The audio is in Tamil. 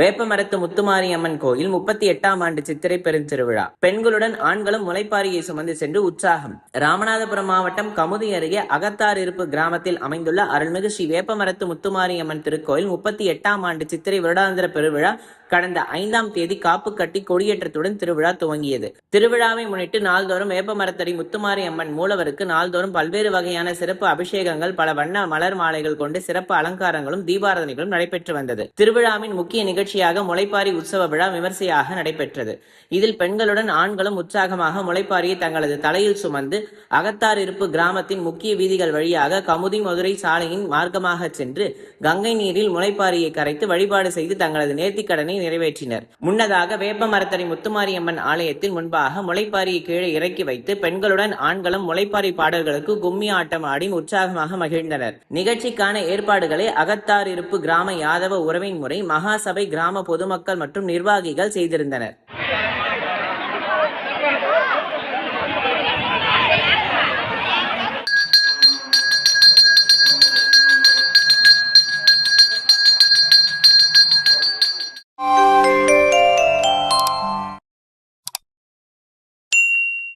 வேப்பமரத்து முத்துமாரியம்மன் கோயில் 38ஆம் ஆண்டு சித்திரை பெருந்திருவிழா. பெண்களுடன் ஆண்களும் முளைப்பாரியை சுமந்து சென்று உற்சாகம். ராமநாதபுரம் மாவட்டம் கமுதி அருகே அகத்தார் இருப்பு கிராமத்தில் அமைந்துள்ள அருள்மிகு ஸ்ரீ வேப்பமரத்து முத்துமாரியம்மன் திருக்கோயில் 38ஆம் ஆண்டு சித்திரை வருடாந்திர பெருவிழா கடந்த 5ஆம் தேதி காப்பு கட்டி கொடியேற்றத்துடன் திருவிழா துவங்கியது. திருவிழாவை முன்னிட்டு நாள்தோறும் வேப்பமரத்தடி முத்துமாரி அம்மன் மூலவருக்கு நாள்தோறும் பல்வேறு வகையான சிறப்பு அபிஷேகங்கள், பல வண்ண மலர் மாலைகள் கொண்டு சிறப்பு அலங்காரங்களும் தீபாராதனைகளும் நடைபெற்று வந்தது. திருவிழாவின் முக்கிய நிகழ்ச்சியாக முளைப்பாரி உற்சவ விழா விமர்சையாக நடைபெற்றது. இதில் பெண்களுடன் ஆண்களும் உற்சாகமாக முளைப்பாரியை தங்களது தலையில் சுமந்து அகத்தார் இருப்பு கிராமத்தின் முக்கிய வீதிகள் வழியாக கமுதி மதுரை சாலையின் மார்க்கமாக சென்று கங்கை நீரில் முளைப்பாரியை கரைத்து வழிபாடு செய்து தங்களது நேர்த்திக்கடனை நிறைவேற்றினர். முன்னதாக வேப்பமரத்தடி முத்துமாரியம்மன் ஆலயத்தில் முன்பாக முளைப்பாரியை கீழே இறக்கி வைத்து பெண்களுடன் ஆண்களும் முளைப்பாரி பாடல்களுக்கு கும்மி ஆட்டம் ஆடி உற்சாகமாக மகிழ்ந்தனர். நிகழ்ச்சிக்கான ஏற்பாடுகளை அகத்தார் இருப்பு கிராம யாதவ உறவின் முறை மகாசபை கிராம பொதுமக்கள் மற்றும் நிர்வாகிகள் செய்திருந்தனர்.